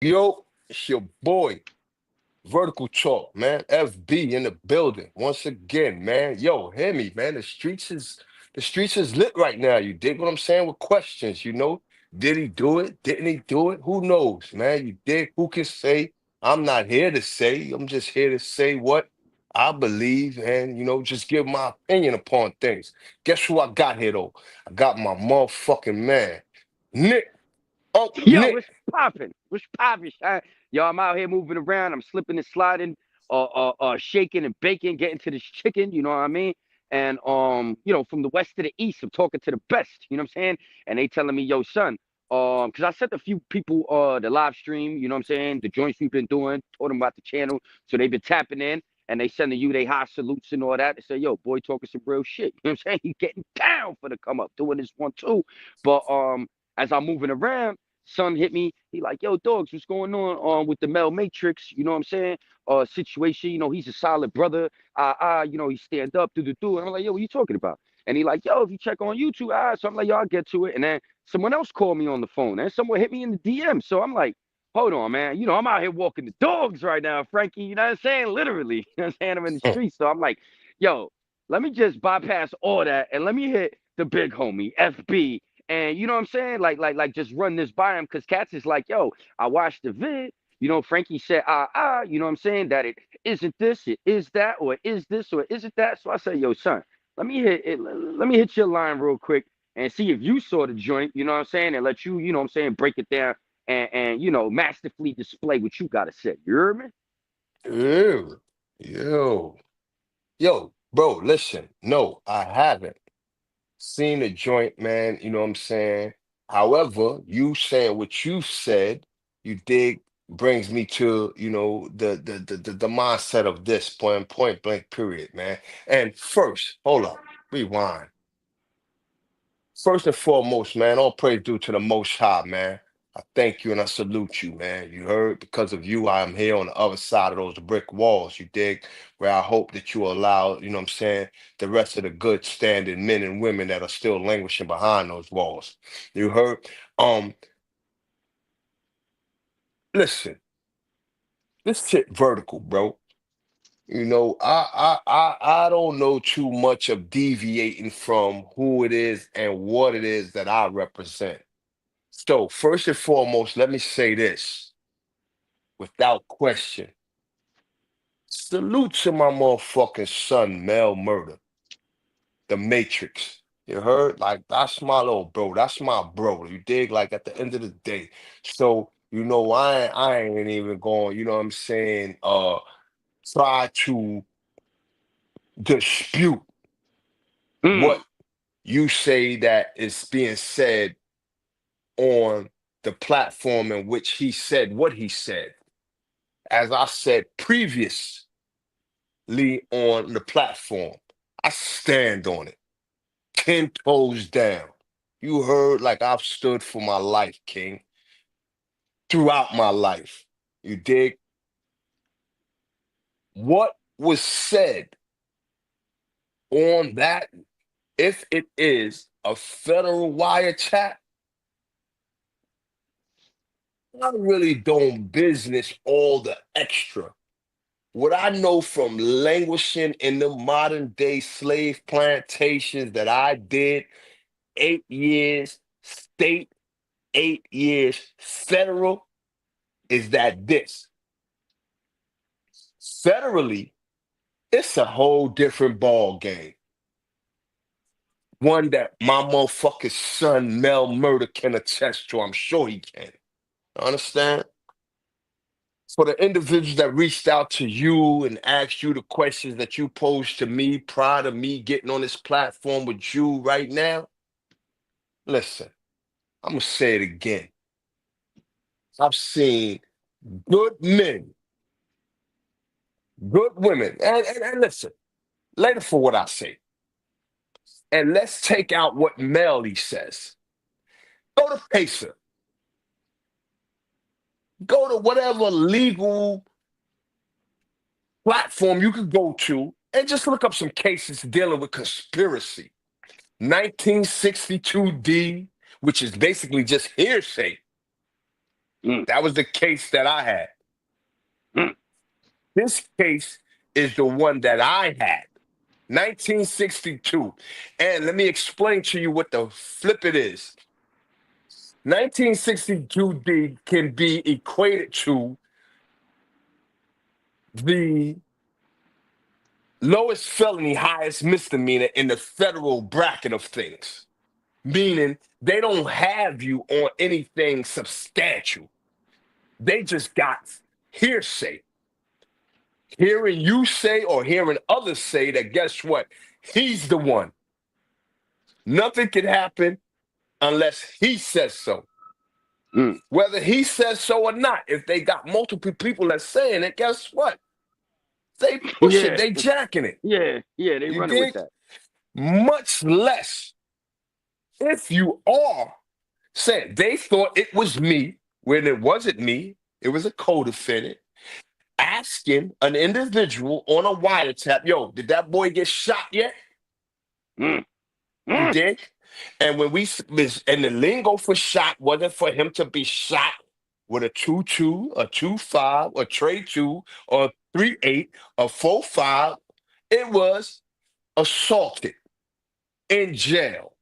Yo, it's your boy, Vertical Chalk, man. FB in the building once again, man. Yo, hear me, man. The streets is lit right now. You dig what I'm saying? With questions, Did he do it? Didn't he do it? Who knows, man? You dig? Who can say? I'm not here to say. I'm just here to say what I believe and just give my opinion upon things. Guess who I got here though? I got my motherfucking man, Nick. Uncle Yo, Nick. what's popping? What's popping? Yo, I'm out here moving around. I'm slipping and sliding, shaking and baking, getting to this chicken. You know what I mean? And from the west to the east, I'm talking to the best. You know what I'm saying? And they telling me, yo, son, because I sent a few people the live stream. You know what I'm saying? The joints we've been doing, told them about the channel, so they've been tapping in. And they sending you they high salutes and all that. They say, yo, boy, talking some real shit. You know what I'm saying? He getting down for the come up, doing this one too. But as I'm moving around, son hit me. He like, yo, dogs, what's going on with the Mel Matrix? You know what I'm saying? Situation. He's a solid brother. He stand up, do. And I'm like, yo, what you talking about? And he like, yo, if you check on YouTube, so I'm like, yo, I'll get to it. And then someone else called me on the phone, and someone hit me in the DM. So I'm like, hold on, man. I'm out here walking the dogs right now, Frankie. You know what I'm saying? Literally. You know what I'm saying? I'm in the streets. So I'm like, yo, let me just bypass all that and let me hit the big homie, FB, and you know what I'm saying? Like, just run this by him because Cats is like, yo, I watched the vid. Frankie said, you know what I'm saying? That it isn't this, it is that, or it is this, or it isn't that. So I said, yo, son, let me hit it. Let me hit your line real quick and see if you saw the joint. You know what I'm saying? And let you, you know what I'm saying, break it down and masterfully display what you gotta say. You heard me? Ew. Yo. Yo, bro, listen. No, I haven't seen the joint, man. You know what I'm saying? However, you saying what you said, you dig, brings me to, the mindset of this point blank period, man. And first, hold up, rewind. First and foremost, man, all praise due to the Most High, man. I thank you and I salute you, man. You heard, because of you, I am here on the other side of those brick walls, you dig, where I hope that you allow, you know what I'm saying, the rest of the good standing men and women that are still languishing behind those walls. You heard? Um, Listen, this shit vertical, bro. I don't know too much of deviating from who it is and what it is that I represent. So, first and foremost, let me say this without question. Salute to my motherfucking son, Mel Murder, the Matrix. You heard? Like, that's my little bro. That's my bro. You dig? Like, at the end of the day. So, I ain't even going, you know what I'm saying, try to dispute what Mm. you say that is being said on the platform in which he said what he said. As I said previously on the platform, I stand on it, 10 toes down. You heard, like, I've stood for my life, King, throughout my life. You dig? What was said on that, if it is a federal wiretap, I really don't business all the extra. What I know from languishing in the modern day slave plantations that I did, 8 years state, 8 years federal, is that this federally, it's a whole different ball game. One that my motherfucking son Mel Murder can attest to. I'm sure he can. Understand? For the individuals that reached out to you and asked you the questions that you posed to me prior to me getting on this platform with you right now, listen, I'm gonna say it again. I've seen good men, good women, and listen, later for what I say. And let's take out what Melly says. Go to Pacer, go to whatever legal platform you could go to, and just look up some cases dealing with conspiracy. 1962D, which is basically just hearsay. Mm, That was the case that I had. mm. This case is the one that I had. 1962. And let me explain to you what the flip it is. 1962 D can be equated to the lowest felony, highest misdemeanor in the federal bracket of things, meaning they don't have you on anything substantial. They just got hearsay. Hearing you say or hearing others say that, guess what? He's the one. Nothing can happen unless he says so. Mm. Whether he says so or not, if they got multiple people that's saying it, guess what? They push it, Yeah, they jacking it. yeah, yeah. They You running with dig? that. Much less if you are saying they thought it was me when it wasn't me, it was a co-defendant asking an individual on a wiretap, yo, did that boy get shot yet? Mm, You mm. dig? And when and the lingo for shot wasn't for him to be shot with a 2-2, a 2-5, a tray two, or a 3-8, a 4-5. It was assaulted in jail.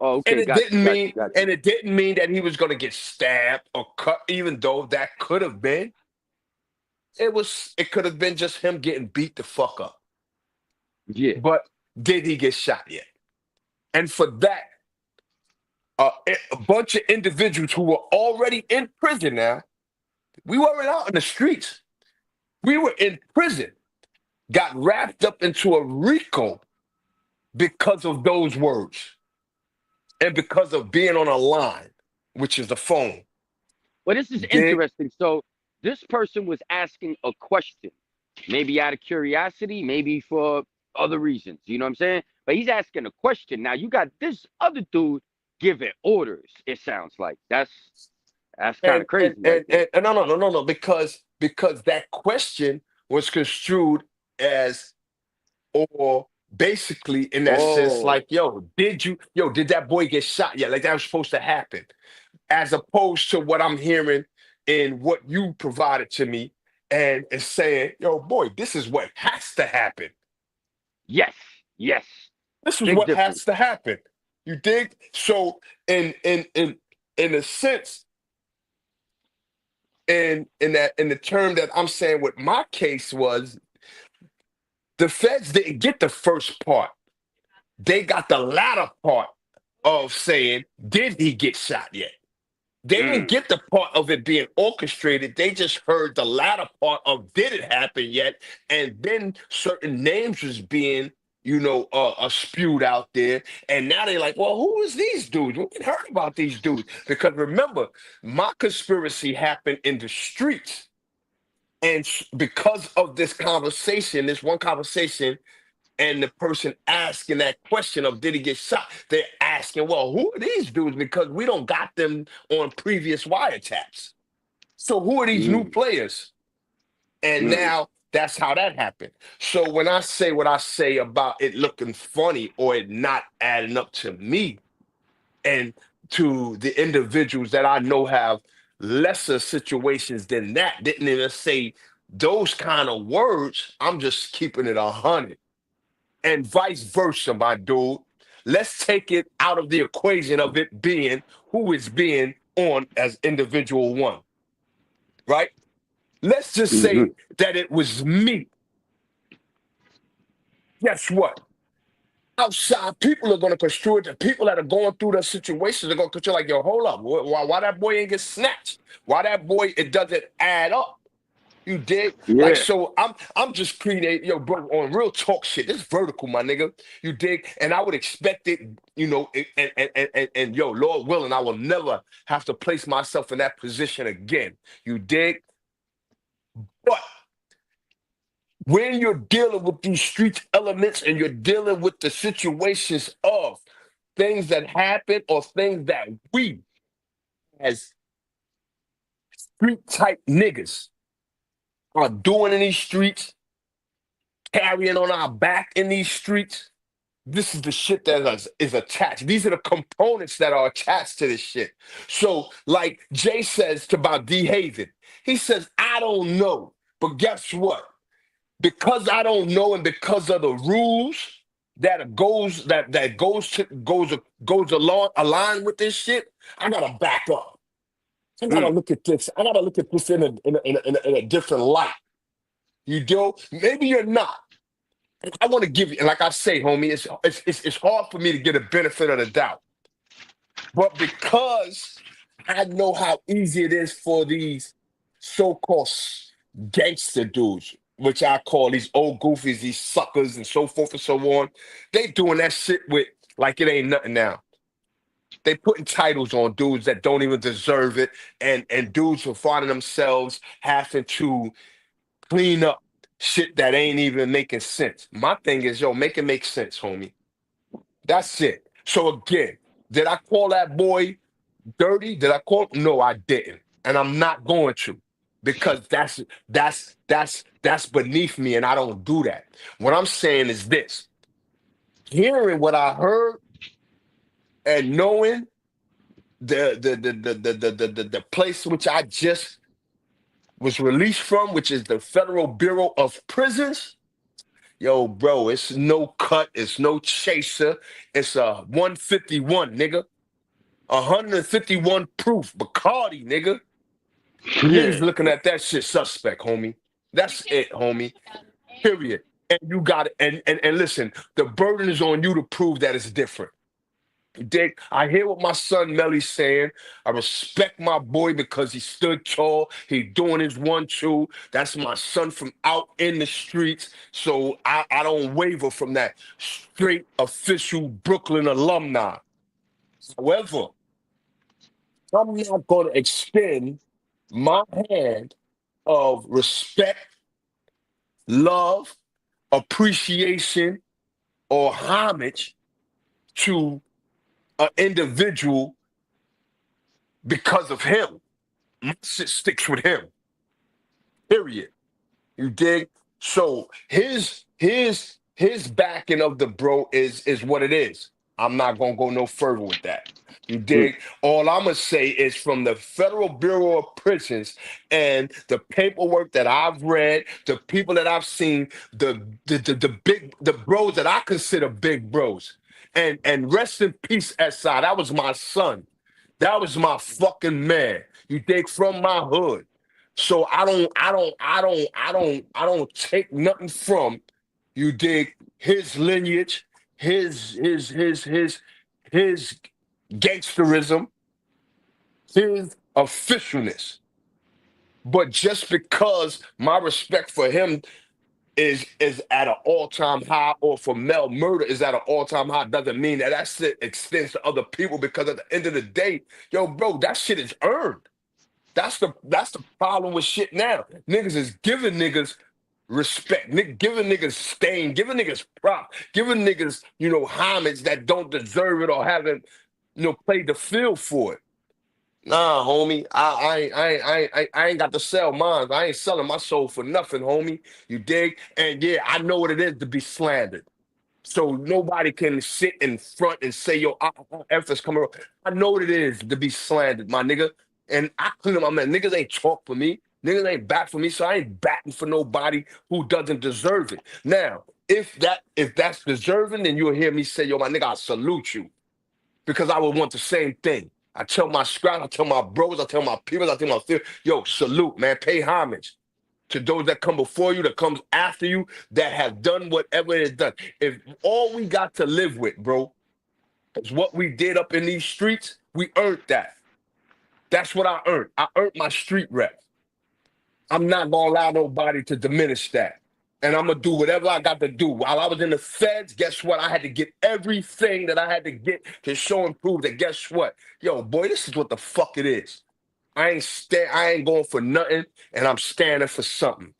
Oh, And okay. it Got you. didn't Got mean you. Got and you. it didn't mean that he was gonna get stabbed or cut, even though that could have been. It could have been just him getting beat the fuck up. Yeah. But did he get shot yet? And for that, a bunch of individuals who were already in prison now, we weren't out in the streets. We were in prison, got wrapped up into a RICO because of those words and because of being on a line, which is the phone. Well, this is Dig? interesting. So this person was asking a question, maybe out of curiosity, maybe for other reasons. You know what I'm saying? But he's asking a question. Now you got this other dude giving orders. It sounds like that's kind And of crazy right there. and no, no, no, no, no, because that question was construed as, or basically in that sense, Oh, like, did that boy get shot yet? Like that was supposed to happen, as opposed to what I'm hearing in what you provided to me, and it's saying, yo, boy, this is what has to happen. yes, yes. This is Big what difference. has to happen. You dig? So in a sense, in the term that I'm saying what my case was, the feds didn't get the first part. They got the latter part of saying, did he get shot yet? They didn't Mm, get the part of it being orchestrated. They just heard the latter part of did it happen yet? And then certain names was being, spewed out there. And now they're like, well, who is these dudes? We ain't heard about these dudes. Because remember, my conspiracy happened in the streets. And because of this one conversation, and the person asking that question of did he get shot, they're asking, well, who are these dudes? Because we don't got them on previous wiretaps. So who are these new mm, players? And mm, now that's how that happened. So when I say what I say about it looking funny or it not adding up to me and to the individuals that I know have lesser situations than that, didn't even say those kind of words, I'm just keeping it 100, and vice versa, my dude. Let's take it out of the equation of it being who is being on as individual one, right? Let's just mm-hmm. say that it was me. Guess what? Outside, people are going to construe it. The people that are going through the situations are going to construe like, yo, hold up. Why that boy ain't get snatched? Why that boy, it doesn't add up? You dig? Like, Yeah. so I'm just creating, yo, bro, on real talk shit. This vertical, my nigga. You dig? And I would expect it, and yo, Lord willing, I will never have to place myself in that position again. You dig? But when you're dealing with these street elements and you're dealing with the situations of things that happen or things that we as street type niggas are doing in these streets, carrying on our back in these streets. This is the shit that is attached. These are the components that are attached to this shit. So, like Jay says to about D Haven, he says, I don't know. But guess what? Because I don't know, and because of the rules that goes along align with this shit, I gotta back up. I gotta Mm. look at this. I gotta look at this in a different light. You do? Maybe you're not. I want to give you, and like I say, homie, it's hard for me to get a benefit of the doubt. But because I know how easy it is for these so-called gangster dudes, which I call these old goofies, these suckers, and so forth and so on, they doing that shit with like it ain't nothing now. They putting titles on dudes that don't even deserve it, and dudes are finding themselves having to clean up shit that ain't even making sense. My thing is, yo, make it make sense, homie. That's it. So again, did I call that boy dirty? Did I call? No, I didn't, and I'm not going to, because that's beneath me, and I don't do that. What I'm saying is this: hearing what I heard and knowing the place which I just was released from, which is the Federal Bureau of Prisons. Yo, bro, it's no cut, it's no chaser, it's a 151, nigga. 151 proof, Bacardi, nigga. Niggas Yeah. looking at that shit suspect, homie. That's it, homie. Period. And you got it. And listen, the burden is on you to prove that it's different. Dick, I hear what my son Melly's saying. I respect my boy because he stood tall. He doing his 1-2. That's my son from out in the streets. So I don't waver from that. Straight official Brooklyn alumni. However, I'm not going to extend my hand of respect, love, appreciation, or homage to an individual because of him. My shit sticks with him. Period. You dig? So his backing of the bro is what it is. I'm not gonna go no further with that. You Mm. dig? All I'm gonna say is from the Federal Bureau of Prisons and the paperwork that I've read, the people that I've seen, the bros that I consider big bros. And rest in peace, SI. That was my son. That was my fucking man. You dig? From my hood. So I don't take nothing from, you dig, his lineage, his gangsterism, his officialness. But just because my respect for him is at an all-time high, or for Mel Murder is at an all-time high, doesn't mean that that shit extends to other people, because at the end of the day, yo, bro, that shit is earned. That's the problem with shit now. Niggas is giving niggas respect, giving niggas stain, giving niggas prop, giving niggas, homage that don't deserve it or haven't, played the field for it. Nah, homie, I ain't got to sell mine. I ain't selling my soul for nothing, homie. You dig? And yeah, I know what it is to be slandered. So nobody can sit in front and say, yo, F is coming around. I know what it is to be slandered, my nigga. And I clean up my man. Niggas ain't talk for me. Niggas ain't back for me. So I ain't batting for nobody who doesn't deserve it. Now, if that's deserving, then you'll hear me say, yo, my nigga, I salute you. Because I would want the same thing. I tell my scrap, I tell my bros, I tell my people, I tell my fear, yo, salute, man. Pay homage to those that come before you, that comes after you, that have done whatever it is done. If all we got to live with, bro, is what we did up in these streets, we earned that. That's what I earned. I earned my street rep. I'm not gonna allow nobody to diminish that. And I'm gonna do whatever I got to do. While I was in the feds, guess what? I had to get everything that I had to get to show and prove that, guess what? Yo, boy, this is what the fuck it is. I ain't going for nothing, and I'm standing for something.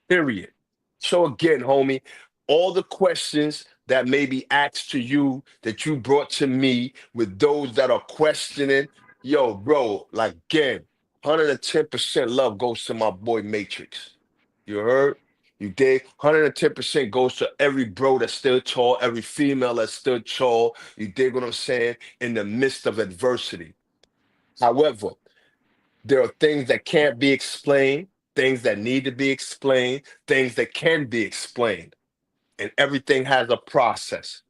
Period. So again, homie, all the questions that may be asked to you that you brought to me, with those that are questioning, yo, bro, like again, 110% love goes to my boy Matrix. You heard? You dig? 110% goes to every bro that stood tall, every female that stood tall. You dig what I'm saying? In the midst of adversity. However, there are things that can't be explained, things that need to be explained, things that can be explained, and everything has a process.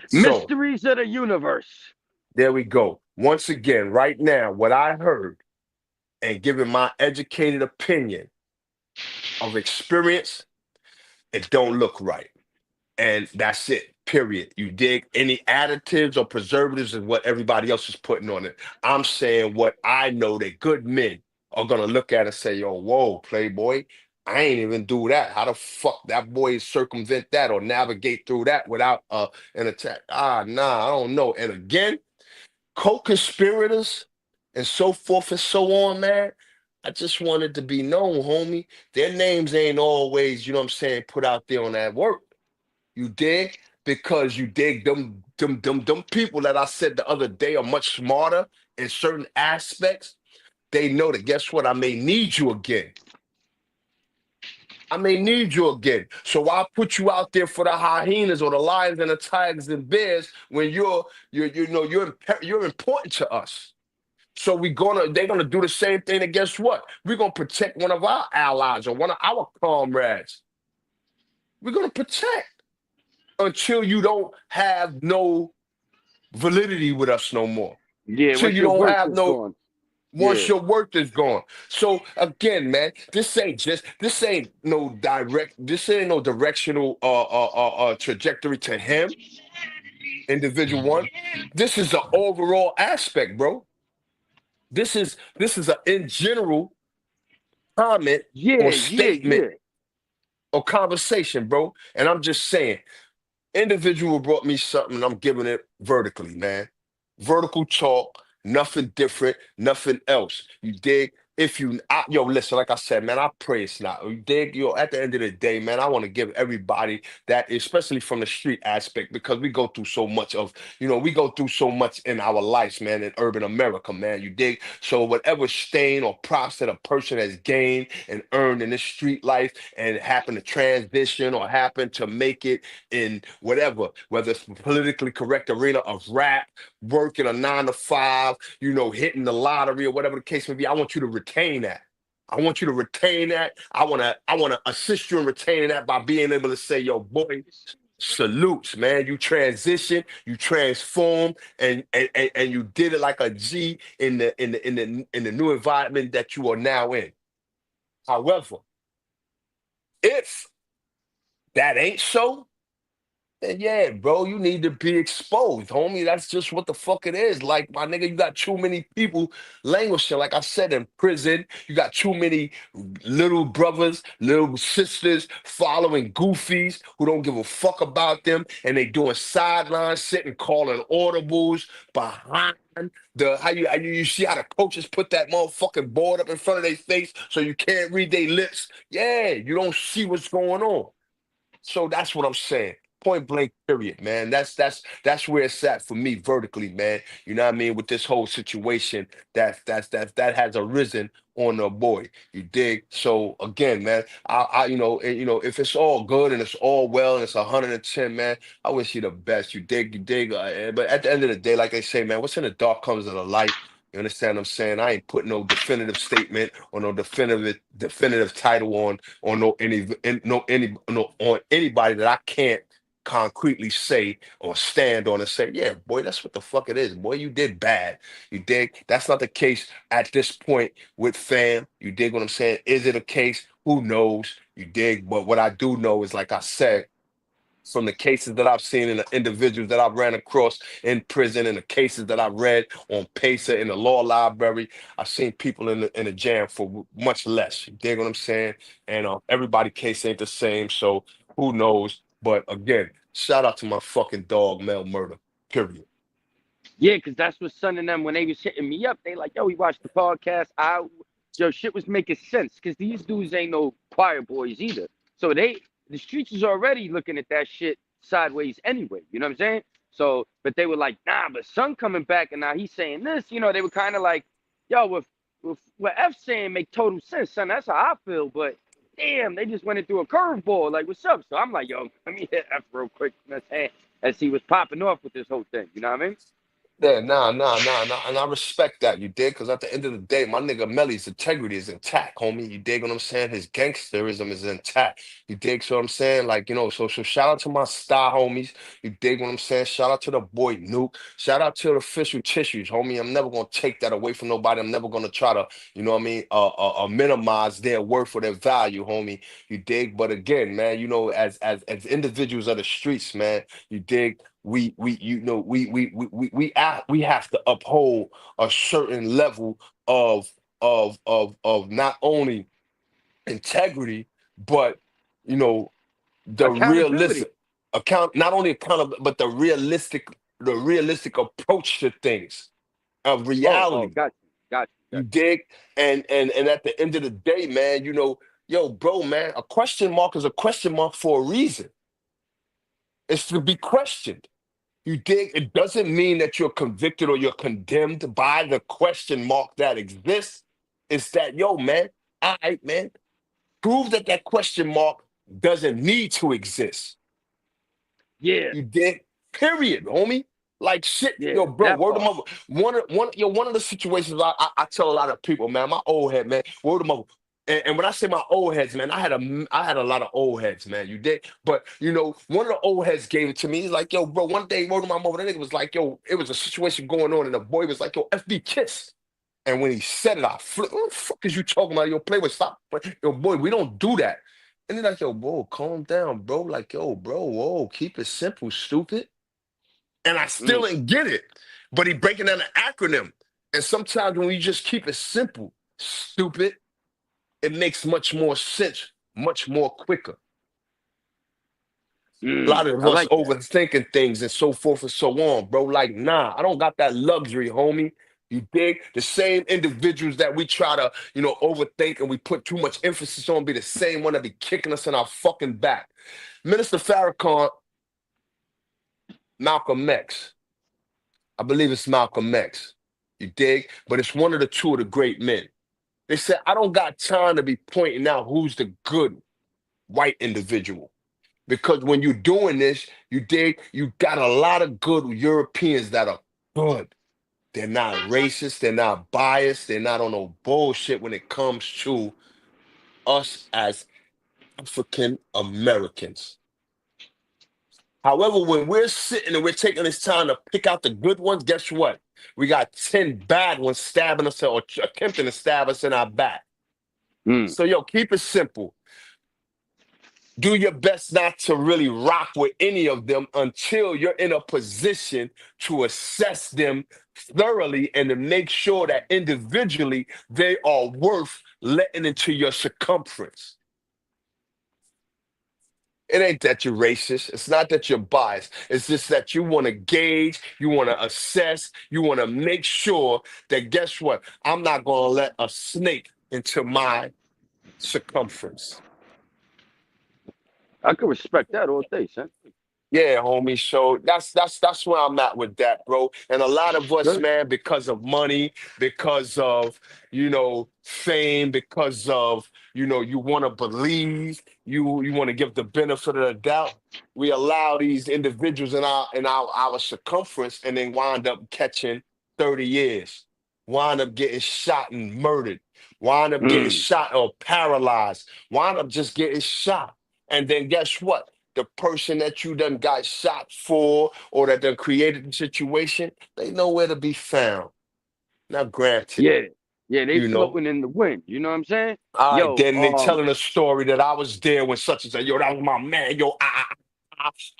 So Mysteries of the universe. there we go. Once again, right now, what I heard and given my educated opinion of experience, it don't look right. And that's it. Period. You dig? Any additives or preservatives is what everybody else is putting on it. I'm saying what I know that good men are gonna look at and say, "Yo, whoa, Playboy, I ain't even do that. How the fuck that boy circumvent that or navigate through that without an attack? Ah, nah, I don't know." And again, co-conspirators and so forth and so on, man. I just wanted to be known, homie. Their names ain't always, you know what I'm saying, put out there on that work. You dig? Because you dig them people that I said the other day are much smarter in certain aspects. They know that guess what? I may need you again. I may need you again. So I'll put you out there for the hyenas or the lions and the tigers and bears when you're important to us. So they're gonna do the same thing. And guess what? We're gonna protect one of our allies or one of our comrades. We're gonna protect until you don't have no validity with us no more. Yeah, Till once you your don't worth have is no gone. once Yeah. your worth is gone. So again, man, this ain't no directional trajectory to him, individual one. This is an overall aspect, bro. This is a in general comment Yeah, or yeah, statement yeah. or conversation, bro. And I'm just saying, individual brought me something, and I'm giving it vertically, man. Vertical talk, nothing different, nothing else. You dig? Yo, listen, like I said, man, I pray it's not. You dig? Yo, at the end of the day, man, I want to give everybody that, especially from the street aspect, because we go through so much in our lives, man, in urban America, man. You dig? So whatever stain or props that a person has gained and earned in this street life and happen to transition or happen to make it in whatever, whether it's the politically correct arena of rap, working a 9 to 5, hitting the lottery or whatever the case may be. I want you to retain that. I want you to retain that. I wanna assist you in retaining that by being able to say, yo, boy, salutes, man. You transition, you transform, and you did it like a G in the new environment that you are now in. However, if that ain't so, then yeah, bro, you need to be exposed, homie. That's just what the fuck it is. Like, my nigga, you got too many people languishing, like I said, in prison. You got too many little brothers, little sisters following goofies who don't give a fuck about them, and they doing sideline sitting, calling audibles behind you see how the coaches put that motherfucking board up in front of their face so you can't read their lips. Yeah, you don't see what's going on. So that's what I'm saying. Point blank, period, man. That's where it's at for me vertically, man. You know what I mean? With this whole situation that has arisen on the boy. You dig? So again, man, if it's all good and it's all well and it's 110, man, I wish you the best. You dig. But at the end of the day, like I say, man, what's in the dark comes in the light. You understand what I'm saying? I ain't putting no definitive statement or no definitive title on anybody that I can't concretely say or stand on and say, yeah, boy, that's what the fuck it is. Boy, you did bad. You dig? That's not the case at this point with fam. You dig what I'm saying? Is it a case? Who knows? You dig? But what I do know is, like I said, from the cases that I've seen and the individuals that I've ran across in prison and the cases that I read on PACER in the law library, I've seen people in the jam for much less. You dig what I'm saying? And everybody case ain't the same, so who knows? But again, shout out to my fucking dog, Mel Murder. Period. Yeah, because that's what son and them when they was hitting me up, they like, yo, we watched the podcast. Yo, shit was making sense because these dudes ain't no choir boys either. So the streets is already looking at that shit sideways anyway. You know what I'm saying? So, but they were like, nah, but son coming back and now he's saying this. They were kind of like, yo, with what F saying make total sense, son. That's how I feel. But damn, they just went into a curveball. Like, what's up? So I'm like, yo, let me hit F real quick. Let's see what's popping off with this whole thing. You know what I mean? Yeah, nah, and I respect that, you dig? Because at the end of the day, my nigga Melly's integrity is intact, homie. You dig what I'm saying? His gangsterism is intact. You dig what I'm saying? Like, so shout out to my star homies. You dig what I'm saying? Shout out to the boy Nuke. Shout out to the official tissues, homie. I'm never gonna take that away from nobody. I'm never gonna try to, you know what I mean, minimize their worth or their value, homie. You dig? But again, man, as individuals of the streets, man, you dig? We we have to uphold a certain level of not only integrity, but you know the Accountability. realistic account not only accountable, but the realistic approach to things of Oh, reality. got you, You got dig? And at the end of the day, man, yo, bro, man, a question mark is a question mark for a reason. It's to be questioned. You dig? It doesn't mean that you're convicted or you're condemned by the question mark that exists. It's that, yo, man, all right, man, prove that that question mark doesn't need to exist. you. You dig? Period, homie. Like shit, Yeah, yo, yeah, bro. that Word of part. mother. One of the situations I tell a lot of people, man. My old head, man. Word of mother. And when I say my old heads, man, I had a lot of old heads, man. You did, but one of the old heads gave it to me. He's like, yo, bro. One day, word of my mother, that nigga was like, yo, it was a situation going on, and the boy was like, yo, FB kiss. And when he said it, I flipped. What the fuck is you talking about? Yo, play with stop. Yo, boy, we don't do that. And then like, yo, bro, calm down, bro. Like, yo, bro, whoa, keep it simple, stupid. And I still Mm, didn't get it. But he breaking down an acronym. And sometimes when you just keep it simple, stupid, it makes much more sense, much more quicker. A lot of I us like that. overthinking things and so forth and so on, bro. Like, nah, I don't got that luxury, homie. You dig? The same individuals that we try to, overthink and we put too much emphasis on be the same one that be kicking us in our fucking back. Minister Farrakhan, Malcolm X. I believe it's Malcolm X. You dig? But it's one of the two of the great men. They said, I don't got time to be pointing out who's the good white individual. Because when you're doing this, you dig, you got a lot of good Europeans that are good. They're not racist, they're not biased, they're not on no bullshit when it comes to us as African Americans. However, when we're sitting and we're taking this time to pick out the good ones, guess what? We got 10 bad ones stabbing us or attempting to stab us in our back. Mm, So, yo, keep it simple. Do your best not to really rock with any of them until you're in a position to assess them thoroughly and to make sure that individually they are worth letting into your circumference. It ain't that you're racist. It's not that you're biased. It's just that you want to gauge, you want to assess, you want to make sure that guess what? I'm not going to let a snake into my circumference. I could respect that all day, son. Yeah, homie. So that's where I'm at with that, bro. And a lot of us, Good. man, because of money, because of fame, because of you want to believe, you want to give the benefit of the doubt. We allow these individuals in our circumference, and then wind up catching 30 years, wind up getting shot and murdered, wind up getting Mm, shot or paralyzed, wind up just getting shot. And then guess what? The person that you done got shot for or that done created the situation, they nowhere to be found. Now, granted, yeah, yeah, they you know, floating in the wind. You know what I'm saying? all right, Yo, then they telling a story that I was there when such and such, yo, that was my man, yo, I,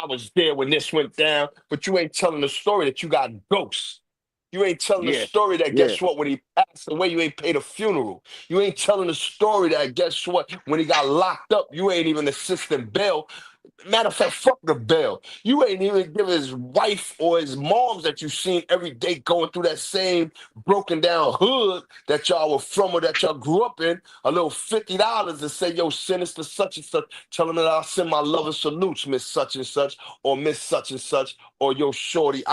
I was there when this went down, but you ain't telling the story that you got ghosts. You ain't telling the yeah, story that yeah. guess what? When he passed away, you ain't paid a funeral. You ain't telling the story that guess what? When he got locked up, you ain't even assisting bail. Matter of fact, fuck the bail. You ain't even give his wife or his moms that you seen every day going through that same broken down hood that y'all were from or that y'all grew up in a little $50 and say, yo, send us to such and such. Tell them that I'll send my love and salutes, Miss Such and Such, or Miss Such and Such, or yo, shorty,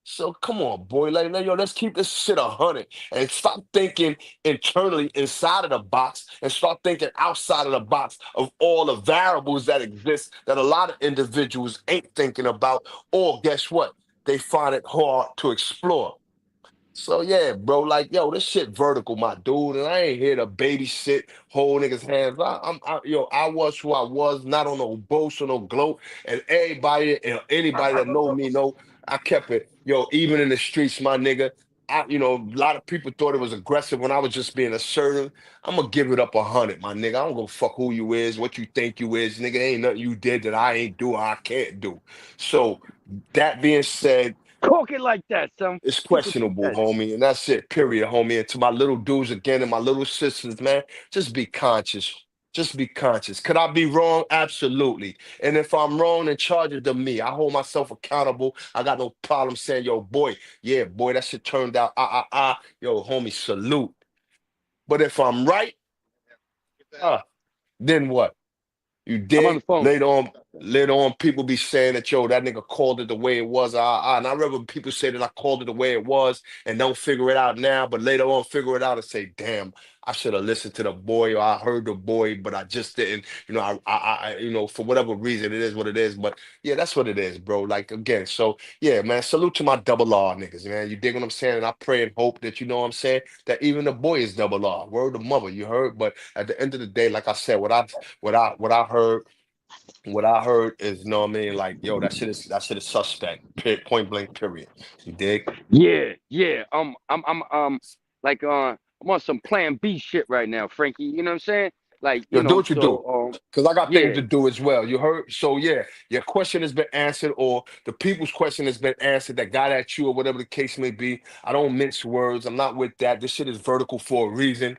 So come on, boy. Like, yo, let's keep this shit 100 and stop thinking internally inside of the box and start thinking outside of the box of all the variables that exist that a lot of individuals ain't thinking about, or guess what? They find it hard to explore. So yeah, bro, like yo, this shit vertical, my dude, and I ain't here to babysit, hold niggas' hands. Yo, I was who I was, not on no boast or no gloat, and everybody and anybody that know me know I kept it. Yo, even in the streets, my nigga. A lot of people thought it was aggressive when I was just being assertive. I'm gonna give it up 100, my nigga. I don't go fuck who you is, what you think you is, nigga. Ain't nothing you did that I ain't do or I can't do. So that being said. Talk it like that, son. It's Speak what you questionable, said. homie, and that's it, period, homie. And to my little dudes again and my little sisters, man, just be conscious. Just be conscious. Could I be wrong? Absolutely. And if I'm wrong, then charge it to me. I hold myself accountable. I got no problem saying, yo, boy, yeah, boy, that shit turned out, yo, homie, salute. But if I'm right, uh, then what? You I'm on the dig? phone. Later on, people be saying that yo, that nigga called it the way it was. And I remember people say that I called it the way it was and don't figure it out now, but later on figure it out and say, damn, I should have listened to the boy or I heard the boy, but I just didn't. For whatever reason, it is what it is. But yeah, that's what it is, bro. Like again, so yeah, man, salute to my double R niggas, man. You dig what I'm saying? And I pray and hope that you know what I'm saying, that even the boy is double R. Word of mother, you heard? But at the end of the day, like I said, what I heard is, you know what I mean, like, yo, that shit is suspect. Point blank, period. You dig? Yeah, yeah. Like I'm on some Plan B shit right now, Frankie. You know what I'm saying? Like Yo, do what you do. Cause I got things yeah, to do as well. You heard? So yeah, your question has been answered, or the people's question has been answered that got at you, or whatever the case may be. I don't mince words. I'm not with that. This shit is vertical for a reason.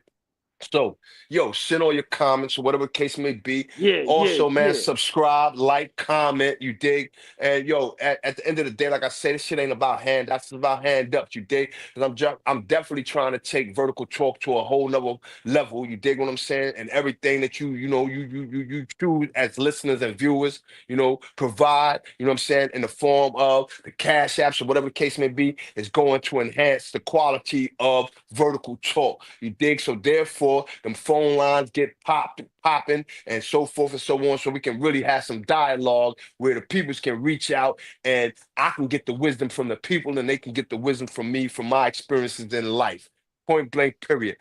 So, yo, send all your comments or whatever the case may be. yeah, yeah, Also, man, yeah, subscribe, like, comment, you dig? And yo, at the end of the day, like I said, this shit ain't about handouts, it's about hand ups, you dig? Because I'm definitely trying to take vertical talk to a whole nother level, you dig what I'm saying? And everything that you choose as listeners and viewers, provide, you know what I'm saying, in the form of the cash apps or whatever the case may be, is going to enhance the quality of vertical talk. You dig? So therefore, them phone lines get popping, and so forth and so on, so we can really have some dialogue where the peoples can reach out and I can get the wisdom from the people and they can get the wisdom from me from my experiences in life. Point blank, period.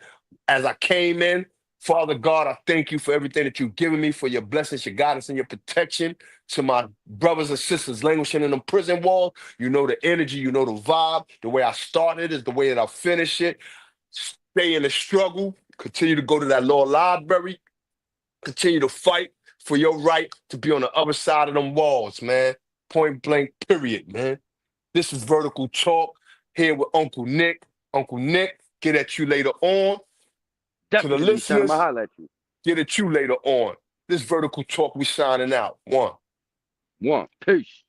As I came in, Father God, I thank you for everything that you've given me, for your blessings, your guidance, and your protection. To my brothers and sisters languishing in the prison wall, you know the energy, you know the vibe. The way I started is the way that I finish it. Stay in the struggle. Continue to go to that law library. Continue to fight for your right to be on the other side of them walls, man. Point blank, period, man. This is Vertical Talk here with Uncle Nick. Uncle Nick, get at you later on. To the definitely, son. I'ma listeners, holler at you. get at you later on. This Vertical Talk, we signing out. One. One, peace.